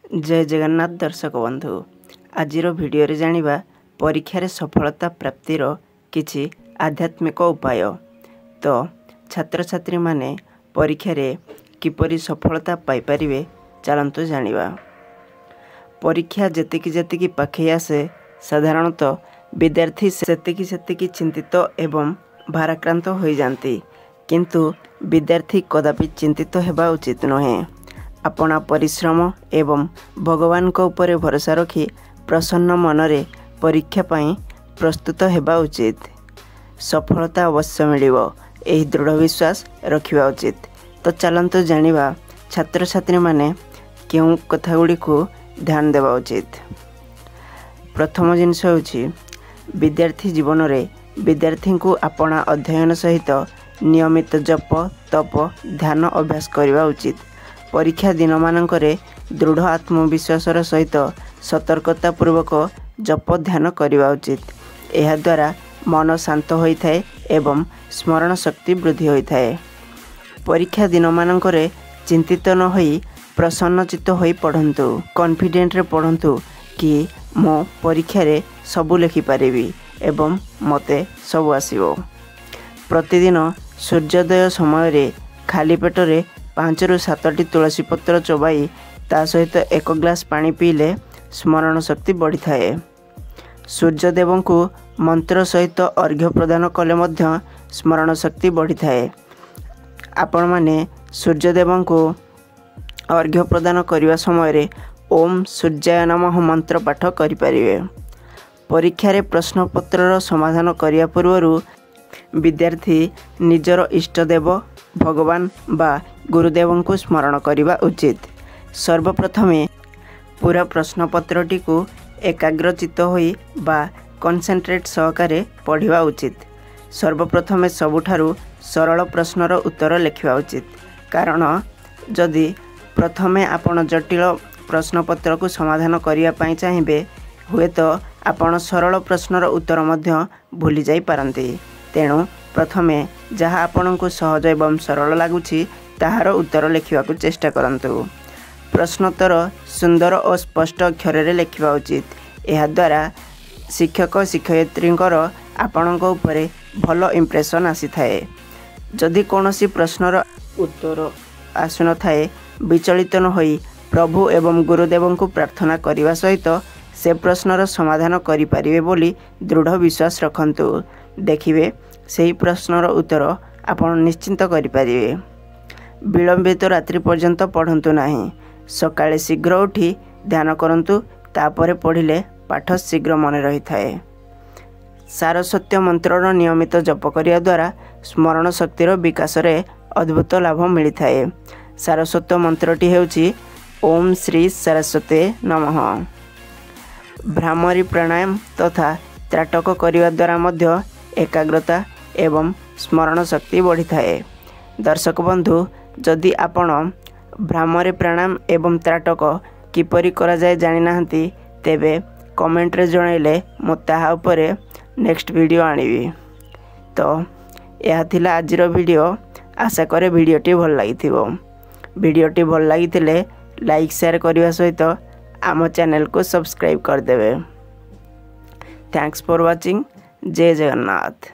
जय जगन्नाथ दर्शक बंधु आजिर भिडियो रे जानिबा परीक्षा सफलता प्राप्तिर किछि आध्यात्मिक उपाय। तो छात्र छात्री माने परीक्षा रे किपरि सफलता पाई परिवे चलंतु जानिबा। परीक्षा जेतिकी जेतिकी पाखे आसे साधारणतः विद्यार्थी सेतिकी चिंतित एवं भाराक्रांत हो जाती, किंतु विद्यार्थी कदापि चिंतित हेबा उचित नुहे। अपना परिश्रम एवं भगवान को ऊपर भरोसा रखी प्रसन्न मनरे परीक्षा पाई प्रस्तुत हेबा उचित। सफलता अवश्य मिलिबो एही दृढ़ विश्वास रखिबा उचित। तो चलंतु जानिबा छात्र छात्री माने केउं कथा गुडी को ध्यान देबा उचित। प्रथम जिनस होछि विद्यार्थी जीवन रे विद्यार्थी को अपना अध्ययन सहित नियमित जप तप ध्यान अभ्यास करबा उचित। परीक्षा दिन मानकरे दृढ़ आत्मविश्वासर सहित सतर्कता पूर्वक जप ध्यान करबा उचित। एहा द्वारा मन शांत होइथाय एवं स्मरण शक्ति वृद्धि होइथाय। परीक्षा दिन मानकरे चिंतित न होई प्रसन्नचित्त होई पढ़ंतु, कॉन्फिडेंट रे पढ़ंतु कि मो परीक्षा रे सबु लिखि पारिबी एवं मते सबु आसीबो। प्रतिदिन सूर्योदय समय रे खाली पेट रे 5 ରୁ 7ଟି तुलसी पत्र चबाई ता सहित 1 ग्लास पानी पीले स्मरण शक्ति बढ़ी थाए। सूर्यदेव को मंत्र सहित अर्घ्य प्रदान कले मध्य स्मरण शक्ति बढ़ी थाए। आपण माने सूर्यदेव को अर्घ्य प्रदान करने समय रे ओम सूर्याय नमः मंत्र पाठ करि परिवे। परीक्षा रे प्रश्न पत्रर समाधान करिया पूर्व विद्यार्थी निजर इष्टदेव भगवान बा गुरुदेव को स्मरण करने उचित। सर्वप्रथमे पूरा प्रश्नपत्रटी को एकाग्रचित होई बा कॉन्सेंट्रेट सहकारे पढ़िबा उचित। सर्वप्रथमे सबुठारु सरल प्रश्नर उत्तर लिखिबा उचित, कारण जदि प्रथमे आपण जटिल प्रश्नपत्र को समाधान करिया पई चाहिबे हुए तो आपण सरल प्रश्नर उत्तर मध्य भूली जाई पारंती। तेणु प्रथमे जहाँ आपण को सहज एवं सरल लगुछि ताहार उत्तर लिखा चेष्टा करंतु। प्रश्नोत्तर सुंदर और स्पष्ट अक्षर रे लिखा उचित। यह द्वारा शिक्षक शिक्षयित्रींकर आपणक उपरे भल इम्प्रेशन आसी थाए। जदि कोनोसी प्रश्नर उत्तर आसुन थाए विचलित न होई प्रभु एवं गुरुदेव को प्रार्थना करने सहित से प्रश्नर समाधान करि परिबे बोली दृढ़ विश्वास रखंतु। देखिबे सही प्रश्नर उत्तर आपण निश्चिंत करि परिबे। विलंबित रात्रि पर्यंत पढ़ंतु नाही। सकाळे शीघ्र उठी ध्यान करंतु, तापरे पढ़िले पाठ शीघ्र मन रही थाए। सारस्वत मंत्रर नियमित जप करिया द्वारा स्मरण शक्तिर विकास रे अद्भुत लाभ मिली थाए। सारस्वत मंत्रटी हेउची ओम श्री सरस्वते नमः। भ्रामरी प्राणायाम तथा त्राटक करिया द्वारा मध्य एकाग्रता एवं स्मरण शक्ति बढ़ी थाए। दर्शक बंधु जदि आपण भ्रामरी प्राणायाम एवं त्राटक किपरि करा जाय जानि नाहंती तेबे कमेंट रे जणाइले मो ताहा उपरे नेक्स्ट वीडियो आनिबी। तो यह थिला आजिर वीडियो। आशा करे वीडियोटी भल लागिथिबो। वीडियोटी भल लागिथिले लाइक शेयर करबा सहित आम चैनल को सब्सक्राइब कर देबे। Thanks for watching. जय जगन्नाथ।